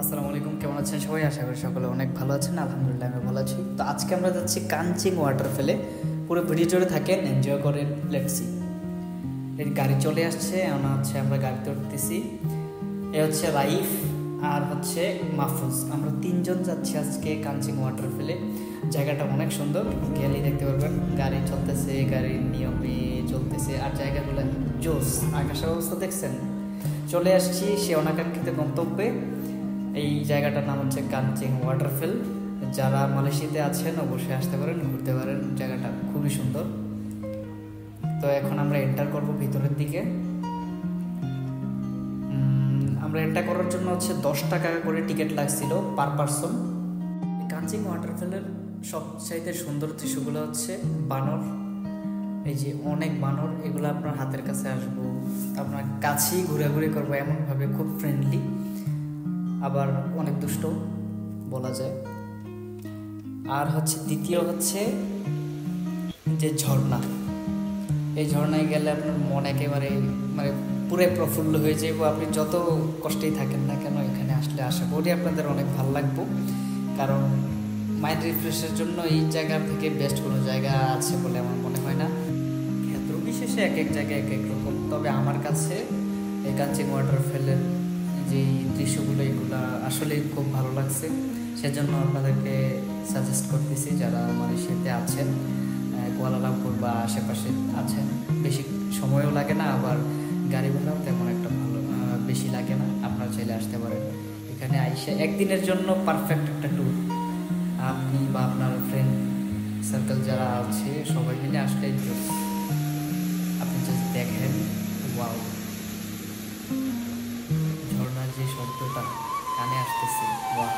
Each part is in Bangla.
আসসালামু আলাইকুম, কেমন আছেন সবাই? আশা করি সকলে অনেক ভালো আছেন। আলহামদুলিল্লাহ আমি ভালো আছি। তো আজকে আমরা যাচ্ছি কাঞ্চিং ওয়াটারফলে। পুরো ভিডিও জুড়ে থাকেন, এনজয় করেন। Let's see. এই গাড়ি চলে আসছে, আমরা গাড়িতে উঠতেছি। এ হচ্ছে রাইফ আর হচ্ছে মাহফুজ। আমরা তিনজন যাচ্ছি আজকে কাঞ্চিং ওয়াটারফলে। জায়গাটা অনেক সুন্দর, গেলেই দেখতে পারবেন। গাড়ি চলতেছে, গাড়ির নিয়মে চলতেছে, আর জায়গাগুলো জোস। আকাশের অবস্থা দেখছেন? চলে আসছি সে অনাকাঙ্ক্ষিত গন্তব্যে। এই জায়গাটার নাম হচ্ছে কাঞ্চিং ওয়াটারফল। যারা মালয়েশিয়াতে আছেন অবশ্যই আসতে পারেন, ঘুরতে পারেন। জায়গাটা খুবই সুন্দর। তো এখন আমরা এন্টার করব ভিতরের দিকে। আমরা এন্টার করার জন্য হচ্ছে 10 টাকা করে টিকিট লাগছিল পার পারসন। কাঞ্চিং ওয়াটারফলের সবচাইতে সুন্দর দৃশ্যগুলো হচ্ছে বানর। এই যে অনেক বানর, এগুলো আপনার হাতের কাছে আসবো, আপনার কাছেই ঘোরাঘুরি করবো এমনভাবে, খুব ফ্রেন্ডলি, আবার অনেক দুষ্ট বলা যায়। আর হচ্ছে দ্বিতীয় হচ্ছে যে ঝর্ণা। এই ঝর্ণায় গেলে আপনার মন একেবারে পুরো প্রফুল্ল হয়ে যাবে। আপনি যত কষ্টেই থাকেন না কেন, এখানে আসলে আশা করি আপনাদের অনেক ভালো লাগবে। কারণ মাইন্ড রিফ্রেশের জন্য এই জায়গা থেকে বেস্ট কোনো জায়গা আছে বলে আমার মনে হয় না। ক্ষেত্র বিশেষে এক এক জায়গায় এক এক রকম। তবে আমার কাছে এই কাঞ্চিং ওয়াটারফলের যে দৃশ্যগুলো, এগুলো আসলে খুব ভালো লাগছে। সেজন্য আপনাদেরকে সাজেস্ট করতেছি, যারা মালয়েশিয়াতে আছেন, কুয়ালালামপুর বা আশেপাশে আছেন, বেশি সময়ও লাগে না, আবার গাড়ি ভাড়াও তেমন একটা ভালো বেশি লাগে না। আপনারা চাইলে আসতে পারেন। এখানে আইসা একদিনের জন্য পারফেক্ট একটা ট্যুর। আপনি বা আপনার ফ্রেন্ড সার্কেল যারা আছে সবাই মিলে আসলে আপনি যদি দেখেন, ওয়াও, ঝর্ণার যে শব্দটা কানে আসতেছে, ওয়াও,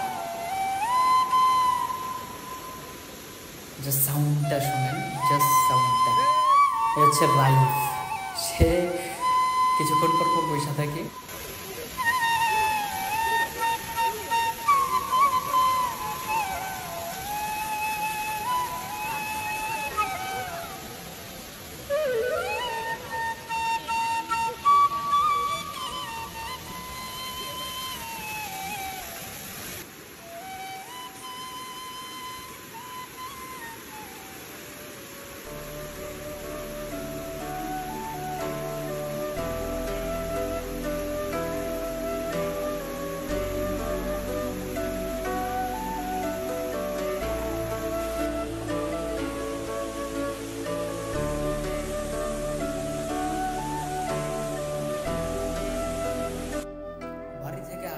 জাস্ট সাউন্ডটা শুনেন, জাস্ট সাউন্ডটা। এ হচ্ছে রাইফ, সে কিছুক্ষণ পর পয়সা থাকে।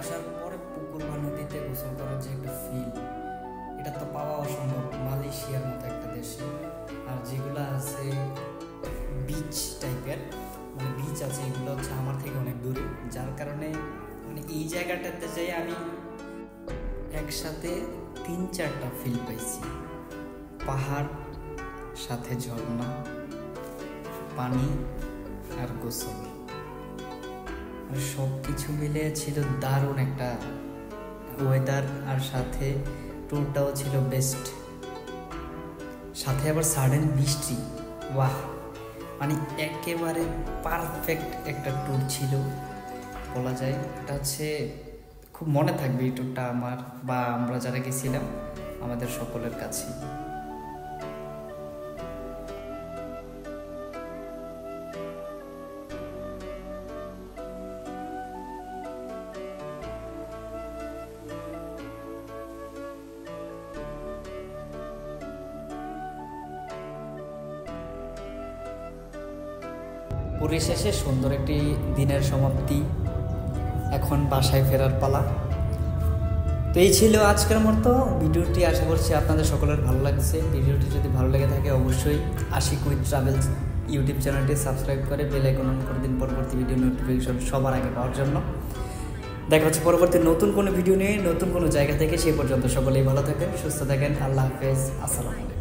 আসার পরে পুকুর বা নদীতে গোসল করার যে একটা ফিল, এটা তো পাওয়া অসম্ভব মালয়েশিয়ার মতো একটা দেশে। আর যেগুলো আছে বিচ টাইপের, বিচ আছে, এগুলো হচ্ছে আমার থেকে অনেক দূরে। যার কারণে এই জায়গাটাতে যাই আমি একসাথে 3-4টা ফিল পাইছি। পাহাড়, সাথে ঝর্ণা, পানি আর গোসল, সব কিছু মিলে ছিল দারুণ একটা ওয়েদার। আর সাথে ট্যুরটাও ছিল বেস্ট, সাথে আবার সাডেন বৃষ্টি। বাহ, একেবারে পারফেক্ট একটা ট্যুর ছিল বলা যায়। এটা হচ্ছে খুব মনে থাকবে এই ট্যুরটা আমার, বা আমরা যারা গেছিলাম আমাদের সকলের কাছে। পরিশেষে সুন্দর একটি দিনের সমাপ্তি। এখন বাসায় ফেরার পালা। তো এই ছিল আজকের মতো ভিডিওটি। আশা করছি আপনাদের সকলের ভালো লাগছে। ভিডিওটি যদি ভালো লেগে থাকে অবশ্যই আশিক উইথ ট্রাভেলস ইউটিউব চ্যানেলটি সাবস্ক্রাইব করে বেল আইকন অন করে দিন পরবর্তী ভিডিও নোটিফিকেশন সবার আগে পাওয়ার জন্য। দেখা হচ্ছে পরবর্তী নতুন কোনো ভিডিও নিয়ে, নতুন কোনো জায়গা থেকে। সেই পর্যন্ত সকলেই ভালো থাকেন, সুস্থ থাকেন। আল্লাহ হাফেজ, আসসালামু আলাইকুম।